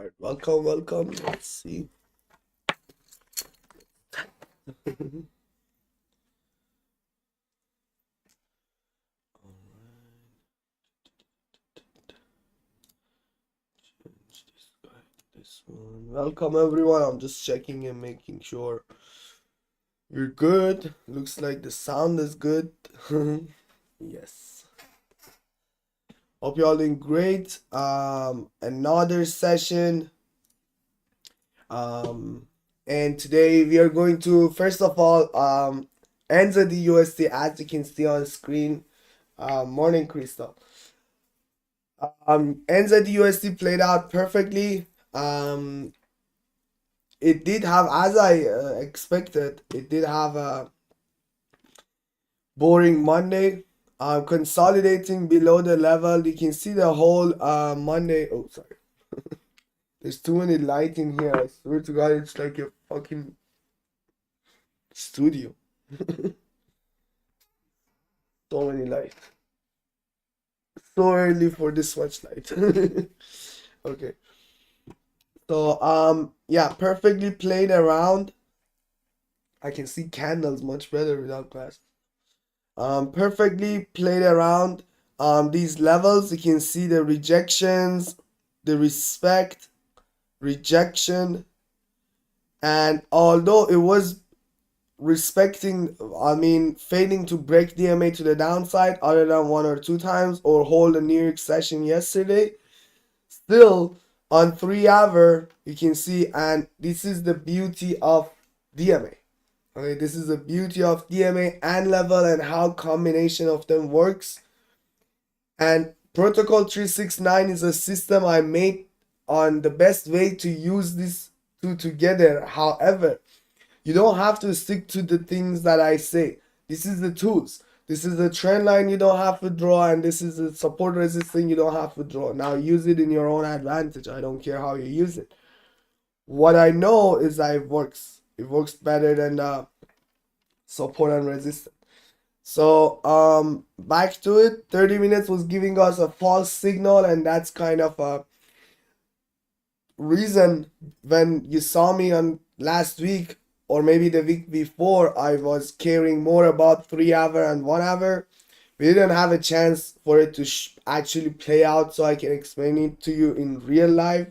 Alright, welcome. Let's see. Change this guy to this one. Welcome everyone. I'm just checking and making sure you're good. Looks like the sound is good. Yes. Hope you all doing great. Another session. And today we are going to first of all answer the USD as you can see on screen. Morning, Crystal. NZUSD played out perfectly. It did have, as I expected, it did have a boring Monday. Consolidating below the level. You can see the whole Monday. Oh, sorry. There's too many light in here. I swear to God, it's like a fucking studio. So many light. So early for this much light. Okay. So yeah, perfectly played around. I can see candles much better without glasses. Perfectly played around these levels. You can see the rejections, the respect, rejection, and although it was failing to break DMA to the downside other than one or two times or hold a New York session yesterday, still on 3 hour you can see, and this is the beauty of DMA. Okay, this is the beauty of DMA and level and how combination of them works. And protocol 369 is a system I made on the best way to use these two together. However, you don't have to stick to the things that I say. This is the tools. This is the trend line you don't have to draw, and this is the support resistance you don't have to draw. Now use it in your own advantage. I don't care how you use it. What I know is that it works. It works better than support and resistance. So back to it. 30 minutes was giving us a false signal, and that's kind of a reason when you saw me on last week or maybe the week before, I was caring more about 3 hour and 1 hour. We didn't have a chance for it to actually play out so I can explain it to you in real life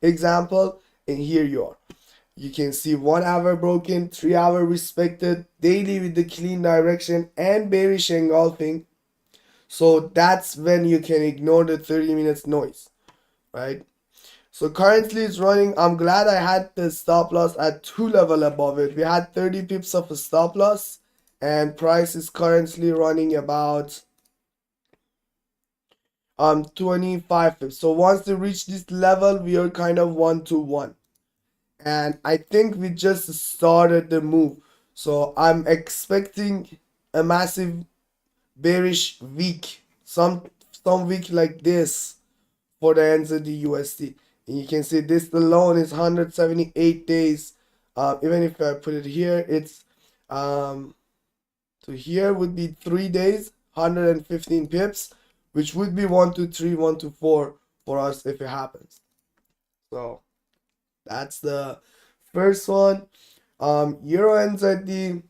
example. And here you are. You can see 1 hour broken, 3 hour respected, daily with the clean direction and bearish engulfing. So that's when you can ignore the 30 minutes noise, right? So currently it's running. I'm glad I had the stop loss at 2 level above it. We had 30 pips of a stop loss, and price is currently running about 25 pips. So once they reach this level, we are kind of 1-to-1. And I think we just started the move. So I'm expecting a massive bearish week. Some week like this for the NZUSD. And you can see this alone is 178 days. Even if I put it here, it's to here would be 3 days, 115 pips, which would be 1-to-3, 1-to-4 for us if it happens. So that's the first one. Euro NZD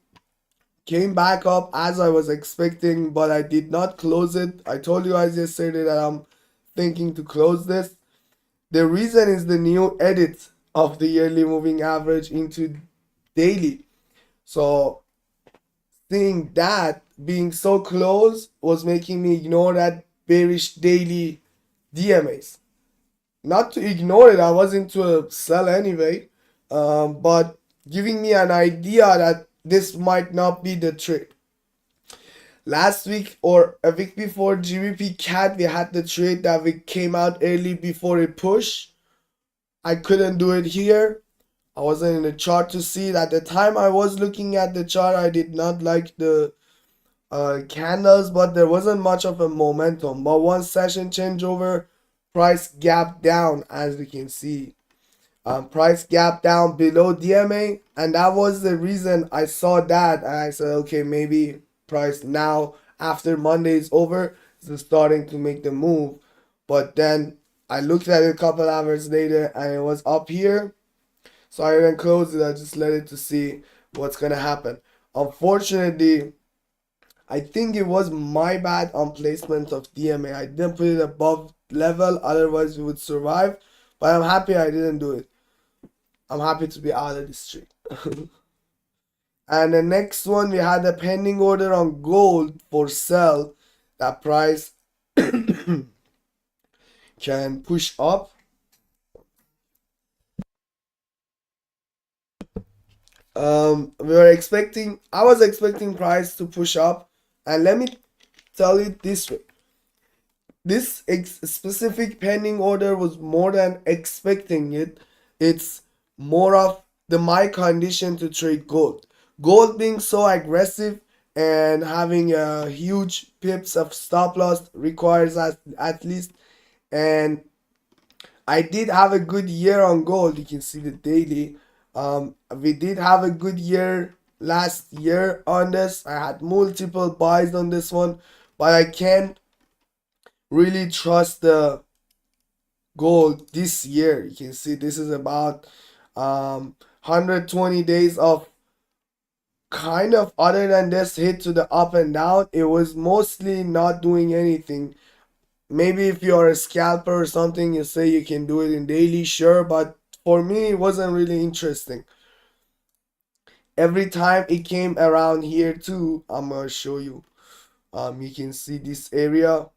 came back up as I was expecting, but I did not close it. I told you guys yesterday that I'm thinking to close this. The reason is the new edit of the yearly moving average into daily. So seeing that being so close was making me ignore that bearish daily DMAs. Not to ignore it, I wasn't to sell anyway, but giving me an idea that this might not be the trade. Last week or a week before GBP CAD, we had the trade that we came out early before it pushed. I couldn't do it here. I wasn't in the chart to see it. At the time I was looking at the chart, I did not like the candles, but there wasn't much of a momentum. But one session changeover, price gap down, as we can see. Price gap down below DMA, and that was the reason I saw that, and I said, okay, maybe price now after Monday is over is starting to make the move. But then I looked at it a couple hours later and it was up here. So I didn't close it. I just let it to see what's gonna happen. Unfortunately, I think it was my bad on placement of DMA. I didn't put it above level, otherwise we would survive. But I'm happy I didn't do it. I'm happy to be out of the street. And the next one, we had a pending order on gold for sell. That price can push up. I was expecting price to push up, and let me tell you this way. This specific pending order was more than expecting it. It's more of the my condition to trade gold. Gold being so aggressive and having a huge pips of stop loss requires us at least. And I did have a good year on gold. You can see the daily. We did have a good year last year on this. I had multiple buys on this one, but I can't really trust the gold this year. You can see this is about 120 days of kind of, other than this hit to the up and down, it was mostly not doing anything. Maybe if you're a scalper or something, you say you can do it in daily, sure, but for me it wasn't really interesting. Every time it came around here too, I'm gonna show you. You can see this area,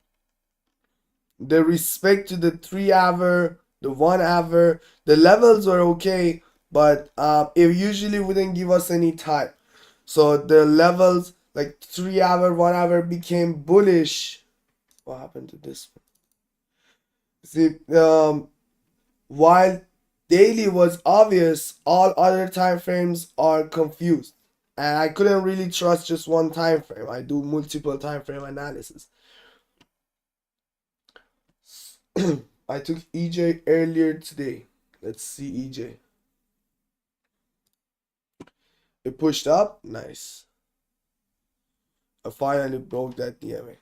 the respect to the 3 hour, the 1 hour, the levels were okay, but it usually wouldn't give us any time. So the levels like 3 hour, 1 hour became bullish. What happened to this one? See, while daily was obvious, all other time frames are confused. And I couldn't really trust just one time frame. I do multiple time frame analysis. I took EJ earlier today. Let's see EJ. It pushed up. Nice. I finally broke that DMA.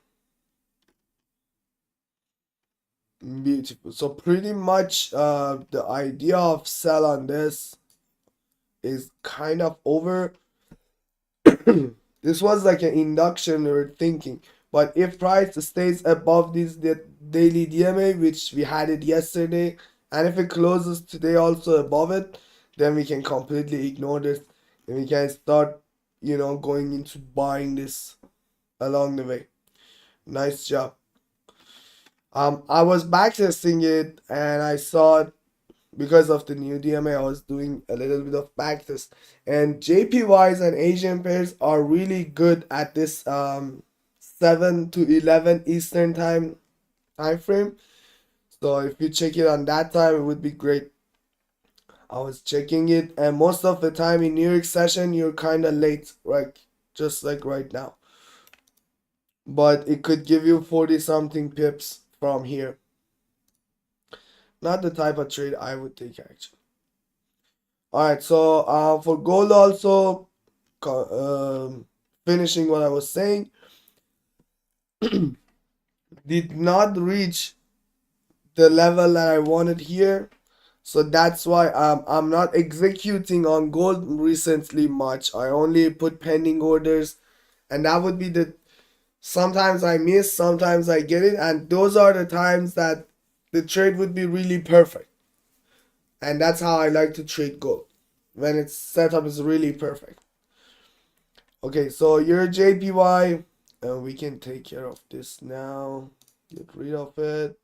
Beautiful. So pretty much the idea of sell on this is kind of over. This was like an induction or thinking. But if price stays above this daily DMA, which we had it yesterday, and if it closes today also above it, then we can completely ignore this and we can start, going into buying this along the way. Nice job. I was backtesting it and I saw it because of the new DMA. I was doing a little bit of backtest, and JPYs and Asian pairs are really good at this 7 to 11 Eastern time frame. So if you check it on that time, it would be great. I was checking it, and most of the time in New York session, you're kind of late, right? Just like right now. But it could give you 40 something pips from here. Not the type of trade I would take actually. Alright, so for gold also, finishing what I was saying, did not reach the level that I wanted here. So that's why I'm not executing on gold recently much. I only put pending orders, and that would be the, sometimes I miss, sometimes I get it, and those are the times that the trade would be really perfect. And that's how I like to trade gold, when its setup is really perfect. Okay, so your JPY, and we can take care of this now. Get rid of it.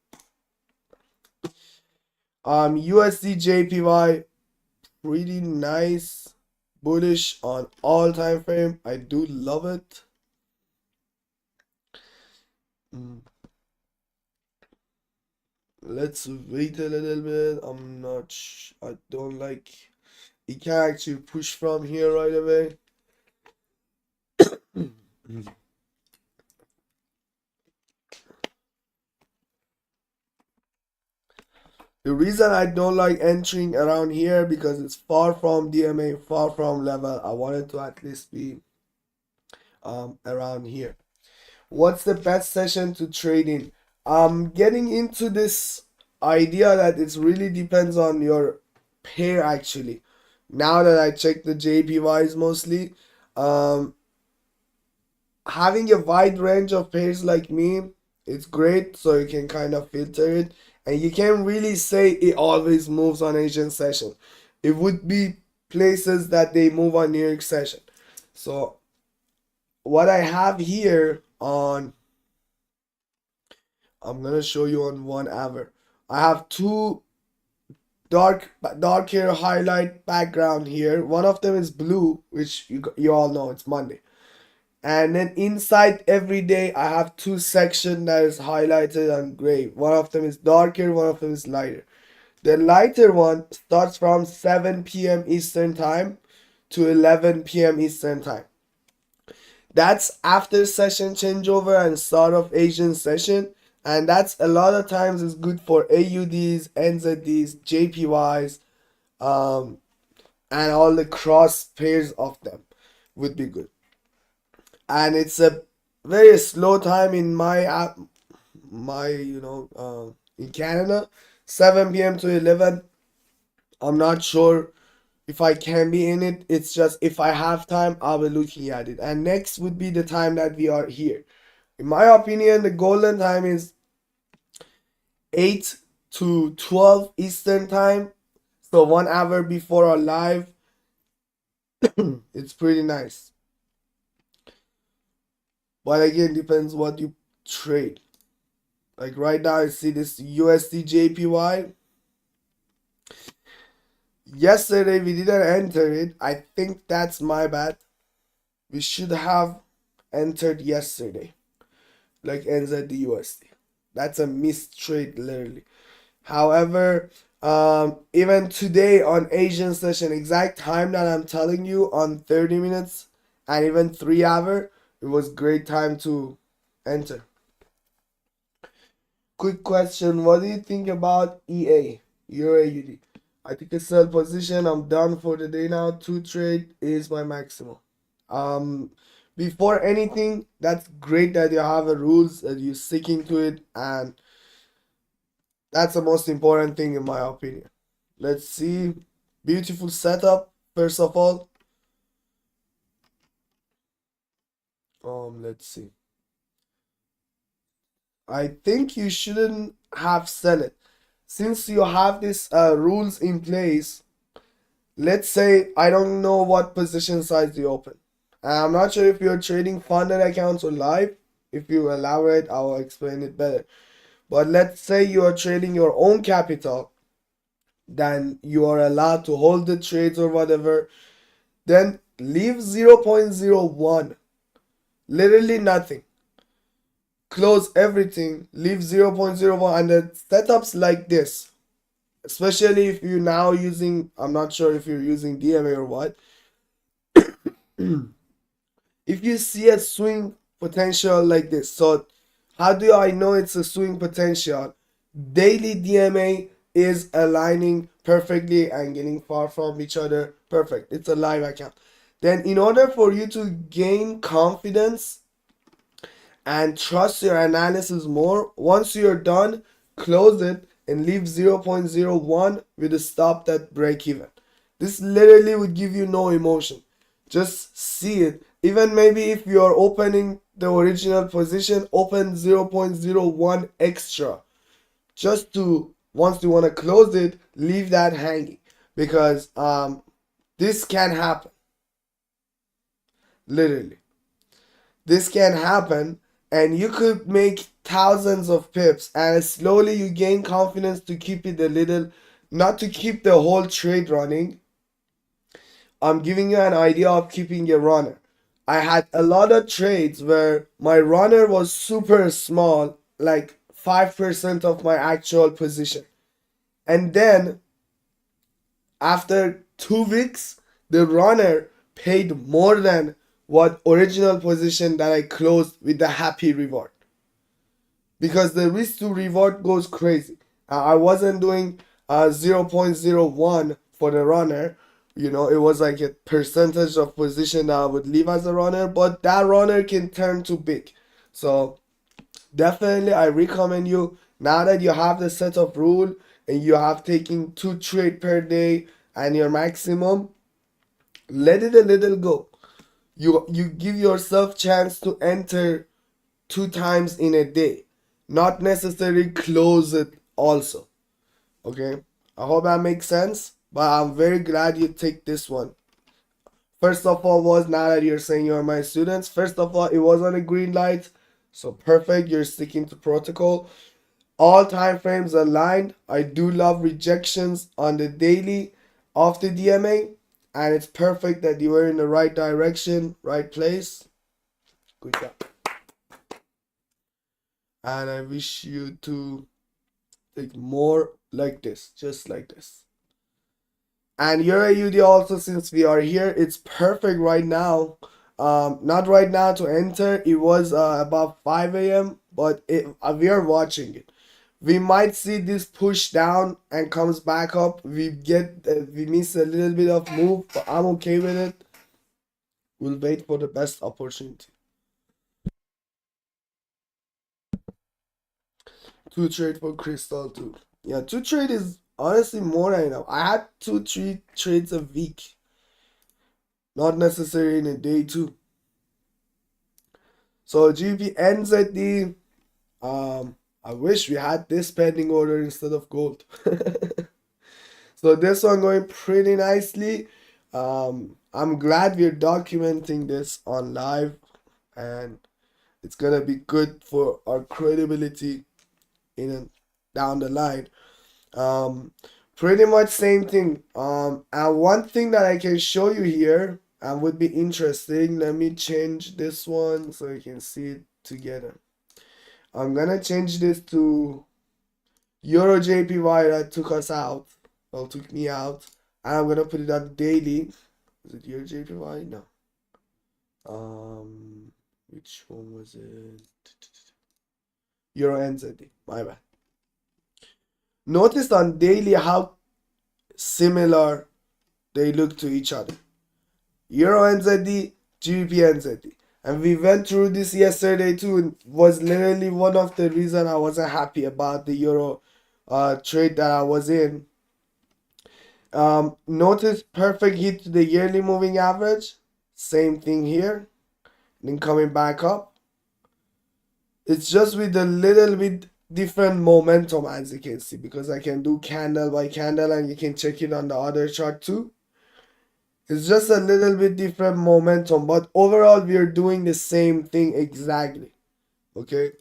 USD JPY, pretty nice, bullish on all time frame. I do love it. Let's wait a little bit. I'm not I don't like, it can actually push from here right away. The reason I don't like entering around here, because it's far from DMA, far from level. I wanted to at least be around here. What's the best session to trade in? I'm getting into this idea that it really depends on your pair actually. Now that I check the JPYs mostly, um, having a wide range of pairs like me, it's great so you can kind of filter it, and you can't really say it always moves on Asian session. It would be places that they move on New York session. So what I have here on, I'm gonna show you on 1 hour. I have two dark hair highlight background here. One of them is blue, which you all know it's Monday. And then inside every day, I have two sections that is highlighted on gray. One of them is darker, one of them is lighter. The lighter one starts from 7 p.m. Eastern Time to 11 p.m. Eastern Time. That's after session changeover and start of Asian session. And that's a lot of times is good for AUDs, NZDs, JPYs, and all the cross pairs of them would be good. And it's a very slow time in my app, in Canada, 7 p.m. to 11. I'm not sure if I can be in it. It's just if I have time, I'll be looking at it. And next would be the time that we are here. In my opinion, the golden time is 8 to 12 Eastern Time. So 1 hour before our live. It's pretty nice. But again, depends what you trade. Like right now, I see this USD JPY. Yesterday, we didn't enter it. I think that's my bad. We should have entered yesterday. Like NZD USD. That's a missed trade, literally. However, even today on Asian session, exact time that I'm telling you on 30 minutes and even 3 hour, it was great time to enter. Quick question, what do you think about EA, Euro AUD? I took a sell position, I'm done for the day now. 2 trade is my maximum. Before anything, that's great that you have a rules, that you're sticking to it, and that's the most important thing in my opinion. Let's see. Beautiful setup, first of all. Let's see. I think you shouldn't have sell it. Since you have this rules in place, let's say I don't know what position size you open. I'm not sure if you're trading funded accounts or live. If you elaborate, I'll explain it better. But let's say you are trading your own capital, then you are allowed to hold the trades or whatever. Then leave 0.01, literally nothing. Close everything, leave 0.01, and the setups like this, especially if you're now using, I'm not sure if you're using DMA or what. If you see a swing potential like this, so how do I know it's a swing potential? Daily DMA is aligning perfectly and getting far from each other. Perfect. It's a live account. Then in order for you to gain confidence and trust your analysis more, once you're done, close it and leave 0.01 with a stop that break even. This literally would give you no emotion. Just see it. Even maybe if you're opening the original position, open 0.01 extra. Just to, once you want to close it, leave that hanging. Because this can happen. Literally. This can happen, and you could make thousands of pips, and slowly you gain confidence to keep it a little, not to keep the whole trade running. I'm giving you an idea of keeping a runner. I had a lot of trades where my runner was super small, like 5% of my actual position. And then after 2 weeks, the runner paid more than what original position that I closed with the happy reward. Because the risk to reward goes crazy. I wasn't doing 0.01 for the runner. You know, it was like a percentage of position that I would leave as a runner, but that runner can turn to big. So Definitely, I recommend you, now that you have the set of rule and you have taken 2 trade per day and your maximum, let it a little go. You give yourself chance to enter 2 times in a day, not necessarily close it also. Okay, I hope that makes sense. But I'm very glad you take this one. First of all, was now that you're saying you're my students, first of all, it was on a green light. So perfect, you're sticking to protocol. All time frames aligned. I do love rejections on the daily of the DMA. And it's perfect that you were in the right direction, right place. Good job. And I wish you to take more like this, just like this. And your AUD also, since we are here, it's perfect right now. Not right now to enter. It was about 5 a.m. But we are watching it. We might see this push down and comes back up. We miss a little bit of move, but I'm okay with it. We'll wait for the best opportunity. 2 trade for Crystal too. Yeah, 2 trade is honestly more than enough. I had 2, 3 trades a week. Not necessarily in a day too. So GP ends at the I wish we had this pending order instead of gold. So this one going pretty nicely. I'm glad we're documenting this on live, and it's gonna be good for our credibility in and down the line. Um, Pretty much same thing. And one thing that I can show you here and would be interesting. Let me change this one so you can see it together. I'm gonna change this to Euro JPY that took us out. Well, took me out. And I'm gonna put it on daily. Is it Euro JPY? No. Which one was it? Euro NZD. My bad. Notice on daily how similar they look to each other. Euro NZD, GBP NZD. And we went through this yesterday too. And was literally one of the reasons I wasn't happy about the Euro trade that I was in. Notice perfect hit to the yearly moving average. Same thing here. Then coming back up. It's just with a little bit different momentum, as you can see, because I can do candle by candle and you can check it on the other chart too. It's just a little bit different momentum, but overall we are doing the same thing exactly. Okay,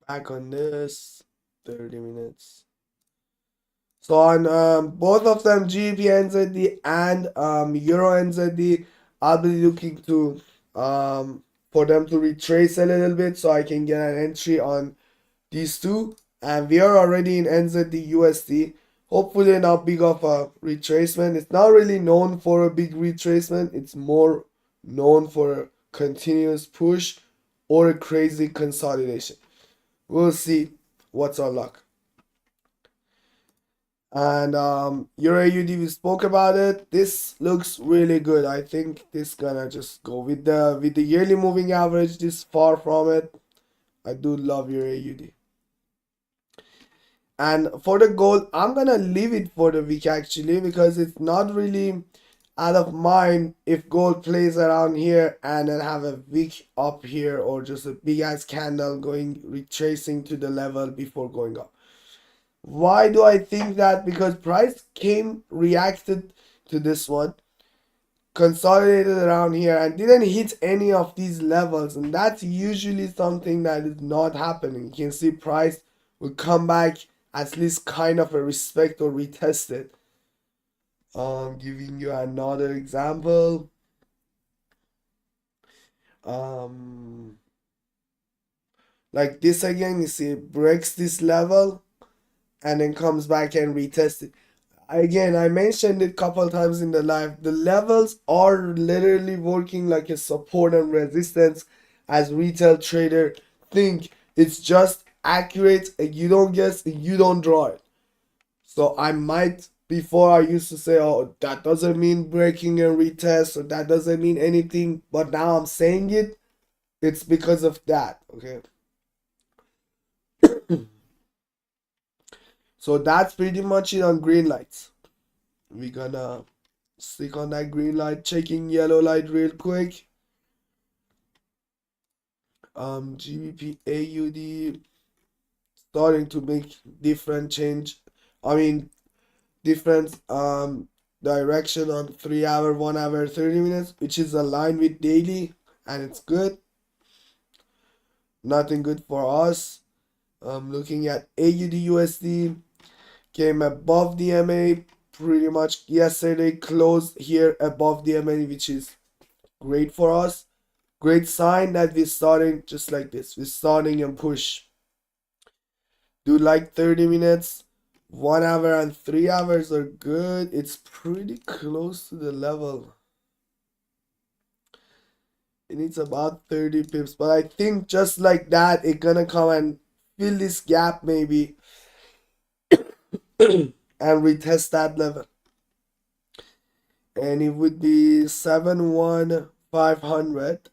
back on this 30 minutes. So on both of them, GBP NZD and Euro NZD, I'll be looking to for them to retrace a little bit so I can get an entry on these two. And we are already in NZD USD. Hopefully not big of a retracement. It's not really known for a big retracement. It's more known for a continuous push or a crazy consolidation. We'll see what's our luck. And Euro AUD, we spoke about it. This looks really good. I think this gonna just go with the yearly moving average this far from it. I do love Euro AUD. And for the gold, I'm gonna leave it for the week actually, because it's not really out of mind if gold plays around here and then have a wick up here or just a big ass candle going retracing to the level before going up. Why do I think that? Because price reacted to this one, consolidated around here and didn't hit any of these levels, and that's usually something that is not happening. You can see price will come back at least kind of a respect or retest it. Giving you another example. Like this again, you see it breaks this level and then comes back and retest it. Again, I mentioned it a couple times in the live. The levels are literally working like a support and resistance, as retail trader think it's just accurate and you don't guess and you don't draw it. So I might, before I used to say, oh, that doesn't mean breaking and retest, or that doesn't mean anything, but now I'm saying it. It's because of that. Okay, So that's pretty much it on green lights. We're gonna stick on that green light, checking yellow light real quick. GBP AUD starting to make different change. I mean different direction on 3 hour, 1 hour, 30 minutes, which is aligned with daily, and it's good. Nothing good for us. Looking at AUD USD, came above the MA pretty much yesterday, closed here above the MA, which is great for us. Great sign that we're starting just like this. We're starting and push. Do like 30 minutes, 1 hour and 3 hours are good. It's pretty close to the level. It needs about 30 pips, but I think just like that, it gonna come and fill this gap maybe and retest that level. And it would be 71500,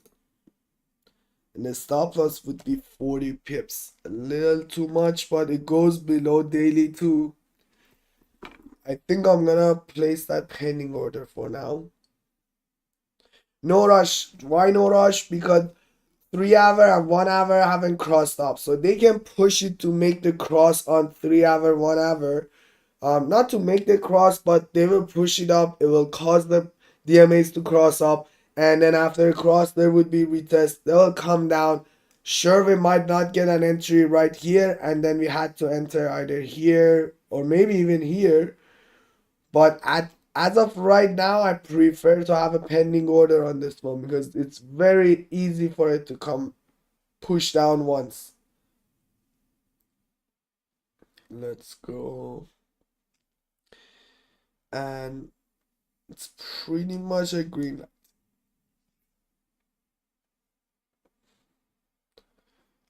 and the stop loss would be 40 pips. A little too much, but it goes below daily too. I think I'm gonna place that pending order for now. No rush. Why no rush? Because 3 hour and 1 hour haven't crossed up, so they can push it to make the cross on 3 hour, 1 hour. Not to make the cross, but they will push it up. It will cause the DMAs to cross up, and then after cross, there would be retest. They will come down. Sure, we might not get an entry right here, and then we had to enter either here or maybe even here. But as of right now, I prefer to have a pending order on this one because it's very easy for it to come push down once. Let's go. And it's pretty much a green light.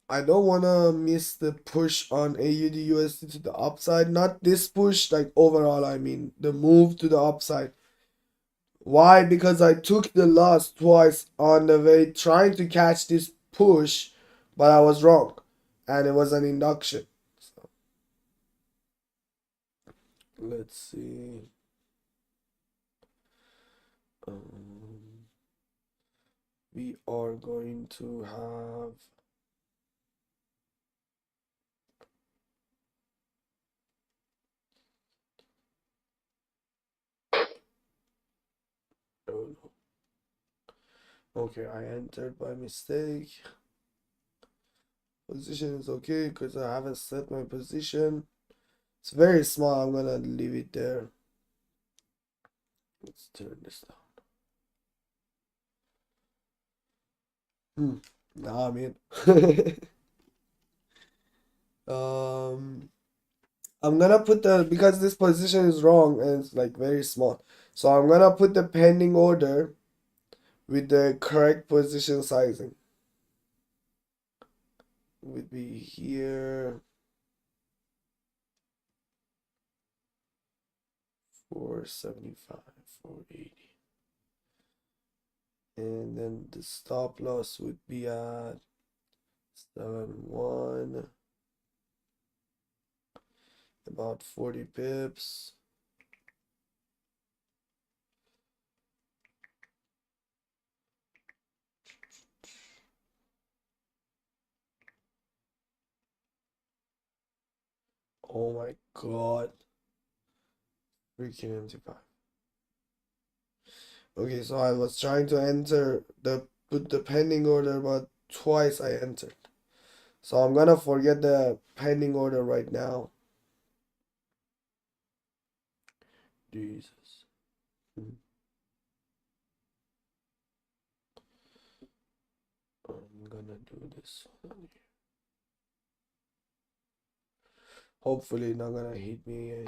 I don't want to miss the push on AUD USD to the upside. Not this push, like overall, I mean the move to the upside. Why? Because I took the loss twice on the way trying to catch this push, but I was wrong. And it was an induction. So let's see. We are going to have oh no. Okay, I entered by mistake. Position is okay because I haven't set my position. It's very small. I'm gonna leave it there. Let's turn this down. Nah, I mean, I'm gonna put the because this position is wrong and it's like very small. So I'm gonna put the pending order with the correct position sizing. Would be here. 475, 480. And then the stop loss would be at 7-1, about 40 pips. Oh my god. Freaking MT5. Okay, so I was trying to enter put the pending order, but twice I entered. So I'm gonna forget the pending order right now. Jesus. I'm gonna do this one here. Hopefully not gonna hit me.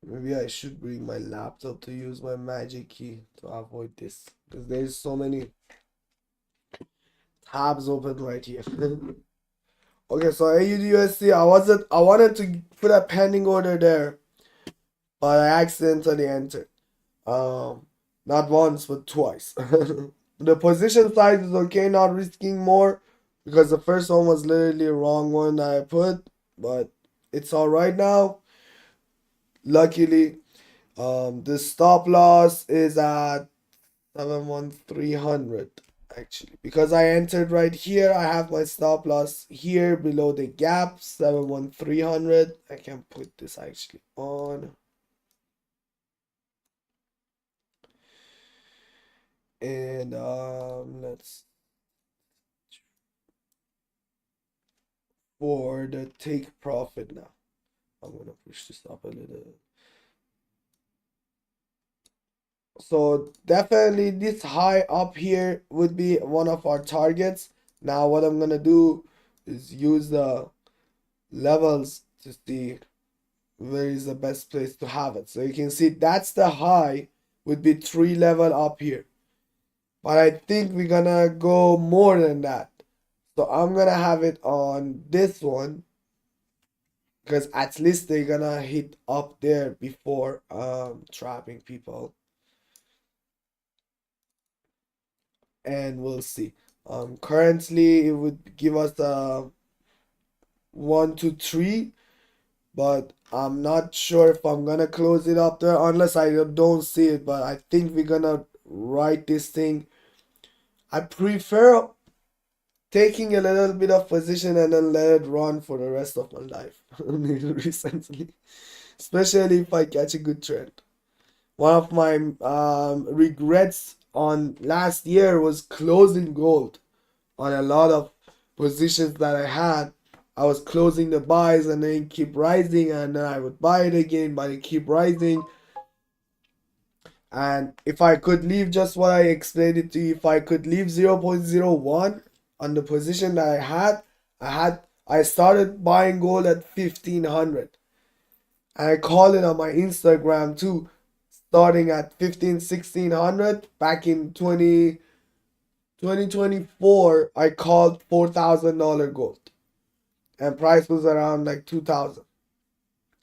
Maybe I should bring my laptop to use my magic key to avoid this because there's so many tabs open right here. Okay, so AUDUSD, I wanted to put a pending order there, but I accidentally entered. Not once, but twice. The position size is okay, not risking more because the first one was literally a wrong one I put, but it's all right now. Luckily, the stop loss is at 71300 actually because I entered right here. I have my stop loss here below the gap 71300. I can put this actually on, and let's for the take profit now. I'm gonna push this up a little. So definitely this high up here would be one of our targets. Now what I'm gonna do is use the levels to see where is the best place to have it. So you can see that's the high, would be 3 level up here. But I think we're gonna go more than that. So I'm gonna have it on this one because at least they're gonna hit up there before trapping people. And we'll see. Currently it would give us a 1 to 3, but I'm not sure if I'm gonna close it up there unless I don't see it. But I think we're gonna write this thing. I prefer taking a little bit of position and then let it run for the rest of my life. Recently, especially if I catch a good trend. One of my regrets on last year was closing gold on a lot of positions that I had. I was closing the buys and then keep rising, and then I would buy it again, but it keep rising. And if I could leave just what I explained it to you, if I could leave 0.01 on the position that I started buying gold at 1500. And I called it on my Instagram too, starting at 1600 back in 2024. I called $4,000 gold and price was around like 2000.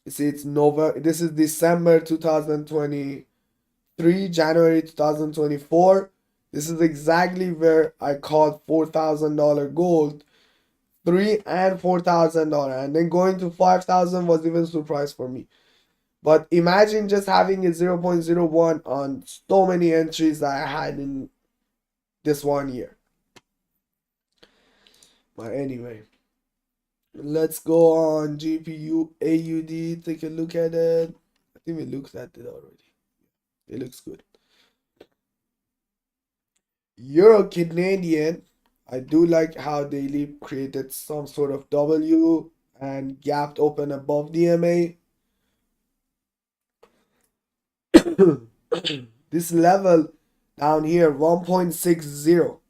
You see, it's November. This is December 2023, January 2024. This is exactly where I called $4,000 gold, and $4,000, and then going to 5,000 was even surprise for me. But imagine just having a 0.01 on so many entries that I had in this 1 year. But anyway, let's go on GPU AUD. Take a look at it. I think we looked at it already. It looks good. Euro Canadian. I do like how they created some sort of W and gapped open above DMA. This level down here, 1.60.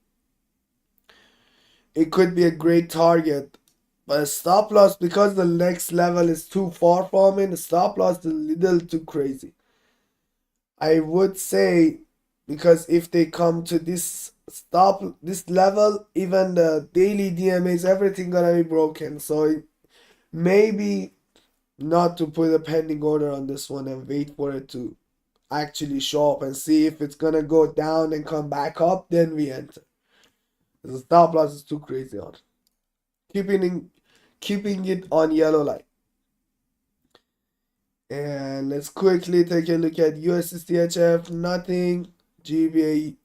It could be a great target. But a stop loss, because the next level is too far from it, the stop loss is a little too crazy. I would say, because if they come to this level, even the daily DMAs, everything gonna be broken. So maybe not to put a pending order on this one and wait for it to actually show up and see if it's gonna go down and come back up, then we enter. The stop loss is too crazy on. Keeping it on yellow light. And let's quickly take a look at USDHF, nothing. GBUSD,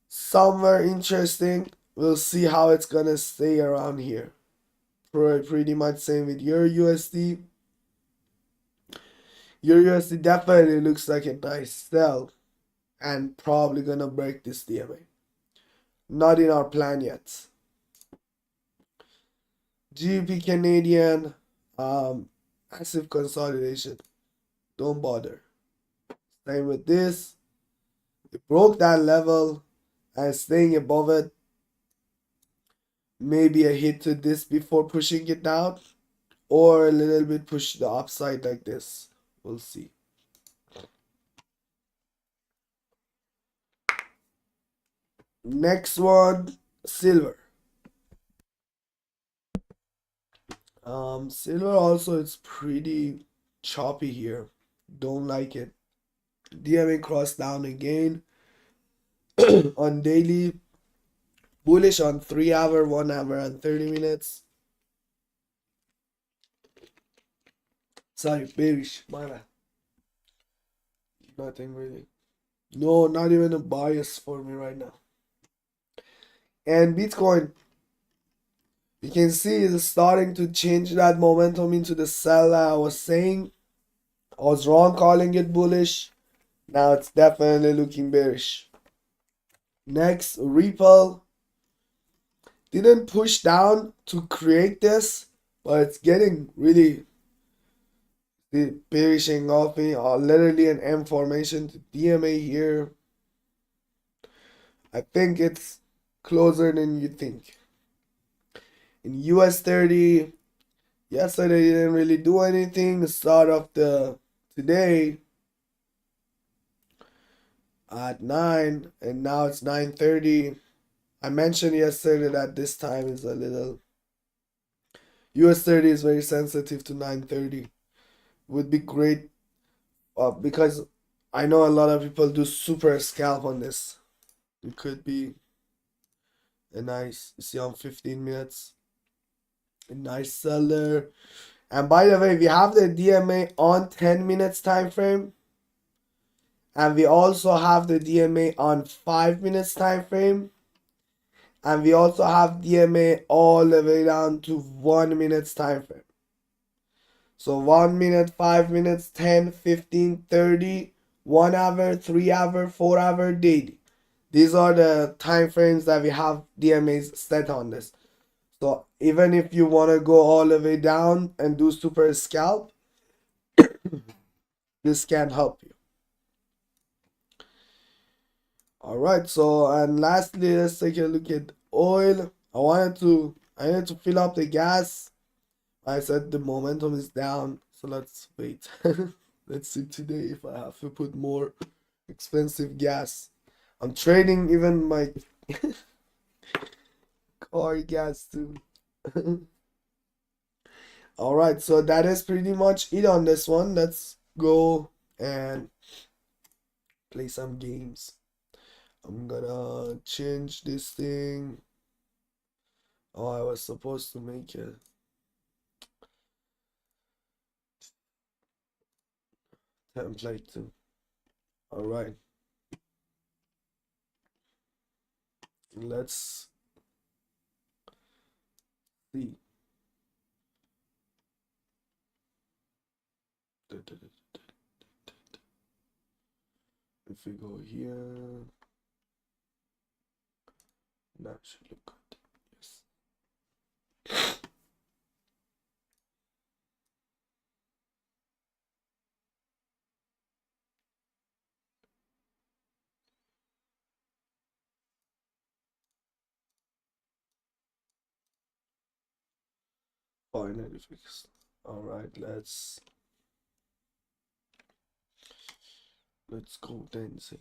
somewhere interesting. We'll see how it's gonna stay around here. Pretty much same with your USD. Your USD definitely looks like a nice sell and probably gonna break this DMA. Not in our plan yet. GBP Canadian, massive consolidation. Don't bother. Same with this. It broke that level and staying above it. Maybe a hit to this before pushing it down, or a little bit push the upside like this. We'll see. Next one, silver. Silver also, it's pretty choppy here. Don't like it. DMA crossed down again on daily, bullish on 3 hour, 1 hour, and 30 minutes. Sorry, bearish, my bad. Nothing really. No, not even a bias for me right now. And Bitcoin, you can see it's starting to change that momentum into the sell that I was saying. I was wrong calling it bullish. Now it's definitely looking bearish. Next, Ripple didn't push down to create this, but it's getting really bearishing off me. Literally an M formation to DMA here. I think it's closer than you think. In US30, yesterday didn't really do anything. The start of the today at 9, and now it's 9:30. I mentioned yesterday that this time is a little US30 is very sensitive to 9:30. Would be great because I know a lot of people do super scalp on this. It could be a nice, you see on 15 minutes, a nice seller. And by the way, we have the DMA on 10 minutes time frame, and we also have the DMA on 5 minutes time frame, and we also have DMA all the way down to 1 minutes time frame. So 1 minute, 5 minutes, 10, 15, 30, 1 hour, 3 hour, 4 hour daily. These are the time frames that we have DMAs set on this. So even if you want to go all the way down and do super scalp, this can help you. All right, so and lastly, let's take a look at oil. I need to fill up the gas. I said the momentum is down, so let's wait. Let's see today if I have to put more expensive gas. I'm trading even my car gas too. All right, so that is pretty much it on this one. Let's go and play some games. I'm gonna change this thing. Oh, I was supposed to make a template too. All right, let's see. If we go here, that should look good. Yes. Finally fixed. All right, let's go dancing.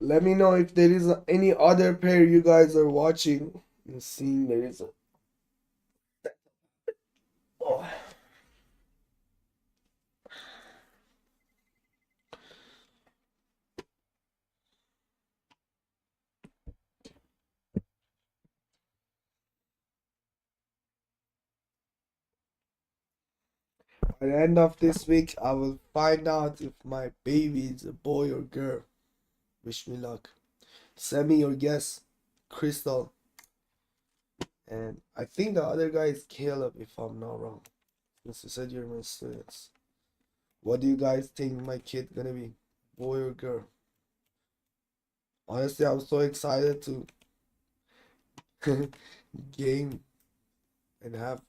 Let me know if there is any other pair you guys are watching and seeing there is a. Oh. By the end of this week, I will find out if my baby is a boy or girl. Wish me luck. Send me your guess, Crystal. And I think the other guy is Caleb, if I'm not wrong. Since you said you're my students. What do you guys think my kid gonna be? Boy or girl? Honestly, I'm so excited to game and have,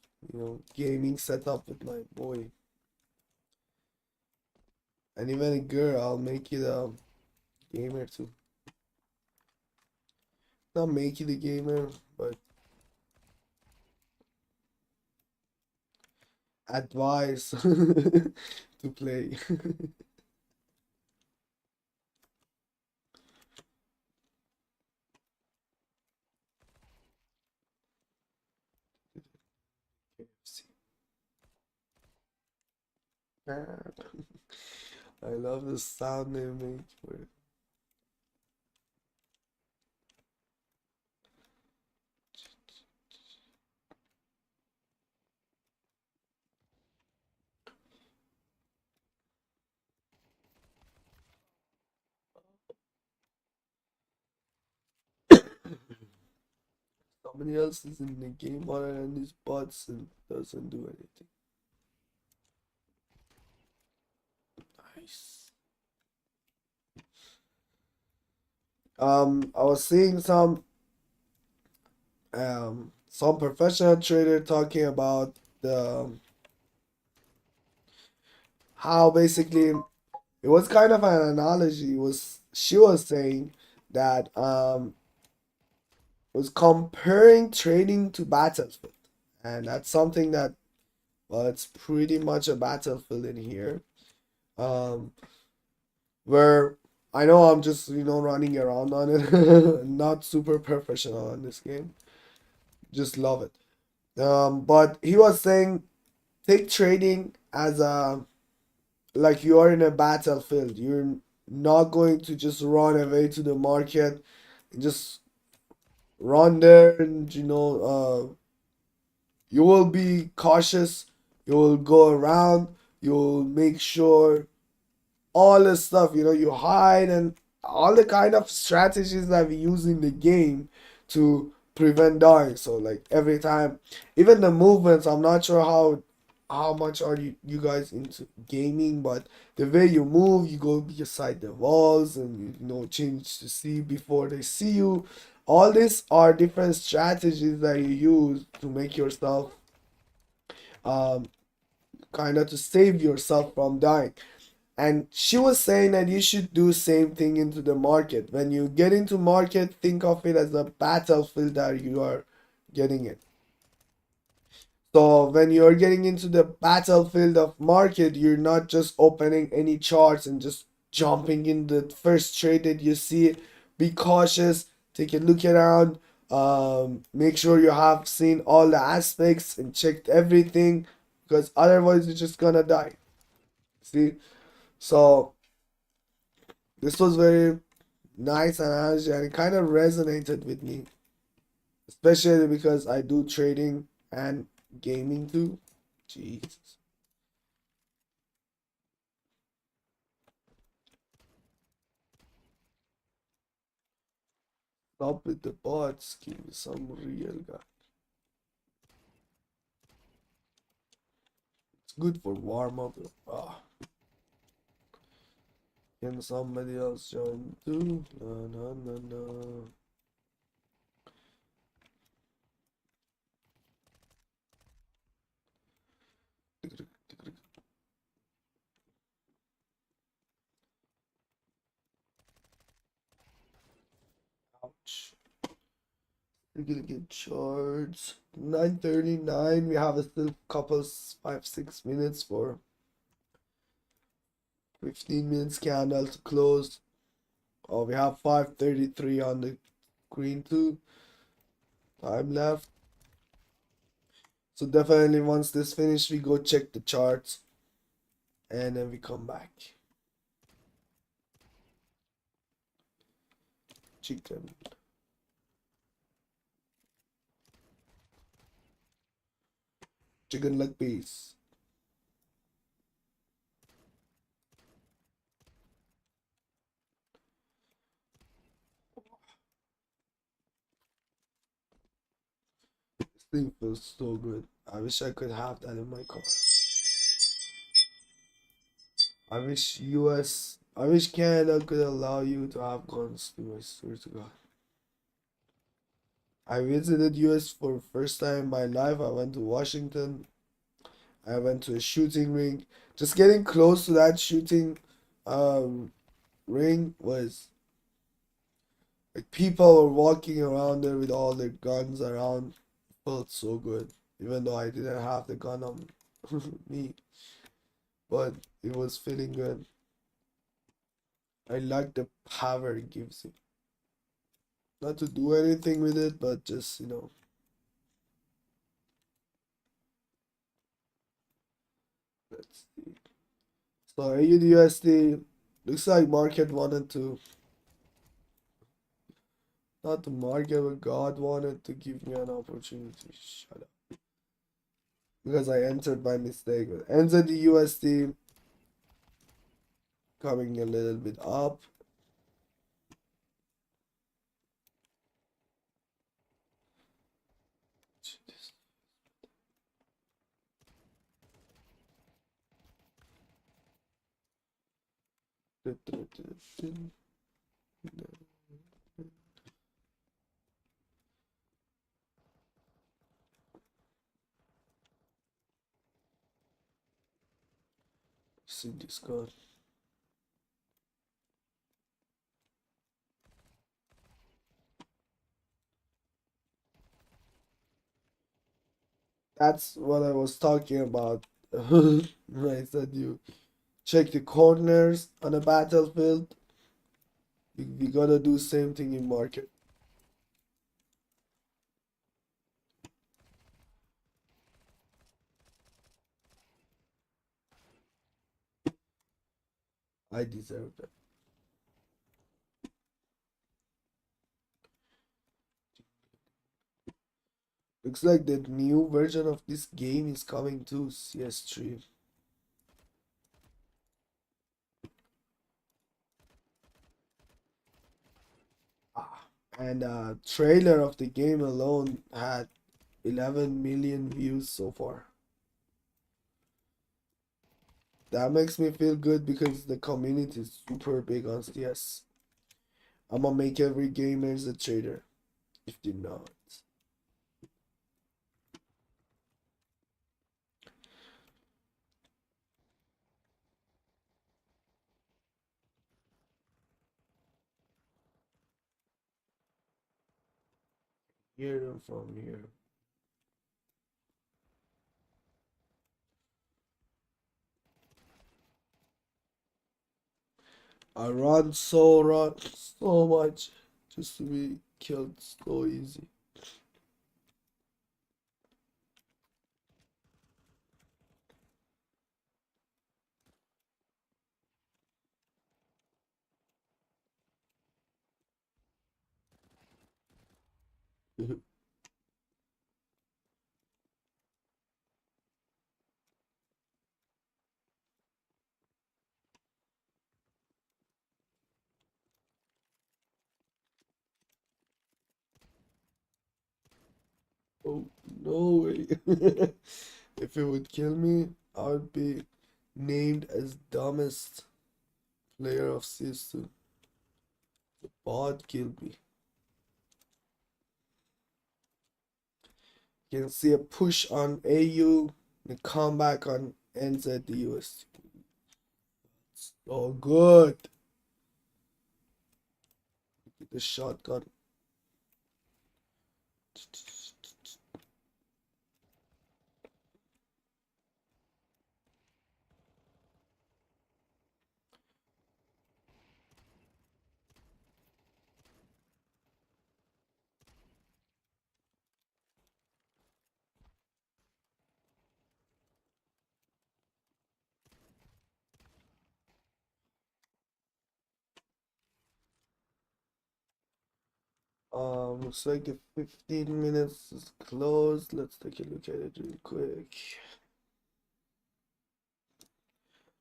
gaming set up with my boy. And even a girl, I'll make it a gamer too. Not make it a gamer, but advise to play. I love the sound they make for it. Somebody else is in the game other than these bots and doesn't do anything. Nice. I was seeing some professional trader talking about the how basically it was kind of an analogy. It was she was saying that was comparing trading to battlefield, and that's something that well, it's pretty much a battlefield in here. Um, where I know I'm just running around on it, not super professional in this game. Just love it. But he was saying take trading as a like you are in a battlefield. You're not going to just run away to the market. Just run there and you will be cautious. You will go around. You'll make sure all the stuff you hide and all the kind of strategies that we use in the game to prevent dying. So like every time, even the movements, I'm not sure how much are you guys into gaming, but the way you move, you go beside the walls and change to see before they see you. All these are different strategies that you use to make yourself um kind of to save yourself from dying. And she was saying that you should do same thing into the market. When you get into market, think of it as a battlefield that you are getting in. So when you're getting into the battlefield of market, you're not just opening any charts and just jumping in the first trade that you see. Be cautious, take a look around, make sure you have seen all the aspects and checked everything, because otherwise you're just gonna die. See? So this was very nice analogy and it kind of resonated with me, especially because I do trading and gaming too. Jesus. Stop with the bots, give me some real guy. It's good for warm up. Ah, can somebody else join too? No, no, no, no. Ouch. We're gonna get charged. 9:39. We have a still couple 5-6 minutes for 15 minutes candle to close. Oh, we have 5:33 on the green too. Time left. So definitely once this finish, we go check the charts and then we come back. Chicken. Chicken leg piece. This thing feels so good. I wish I could have that in my car. I wish Canada could allow you to have guns too, I swear to God. I visited US for first time in my life. I went to Washington. I went to a shooting ring. Just getting close to that shooting um ring was like people were walking around there with all their guns around. Felt so good. Even though I didn't have the gun on me. But it was feeling good. I like the power it gives you. Not to do anything with it, but just, let's see. So AUDUSD looks like market wanted to, not the market, but God wanted to give me an opportunity. Shut up. Because I entered by mistake. But NZUSD coming a little bit up. See Discord. That's what I was talking about. I said you check the corners on a battlefield. We gotta do same thing in market. I deserve that. Looks like the new version of this game is coming to CS3. Ah, and trailer of the game alone had 11 million views so far. That makes me feel good because the community is super big on CS. I'm gonna make every gamer a trader, if you not. Here and from here. I run so much just to be killed so easy. Oh, no way. If it would kill me, I would be named as dumbest player of CS2. The bot killed me. You can see a push on AU, the comeback on NZUSD. So good. The shotgun. Looks like the 15 minutes is closed. Let's take a look at it real quick.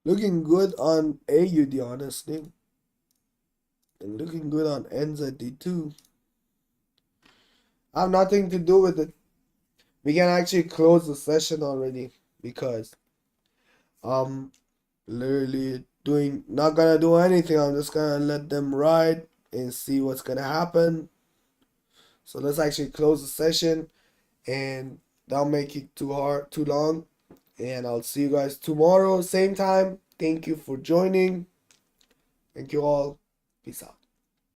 Looking good on AUD, honestly. And looking good on NZD too. I have nothing to do with it. We can actually close the session already because I'm literally not gonna do anything. I'm just gonna let them ride and see what's gonna happen. So let's actually close the session and don't make it too long. And I'll see you guys tomorrow, same time. Thank you for joining. Thank you all. Peace out.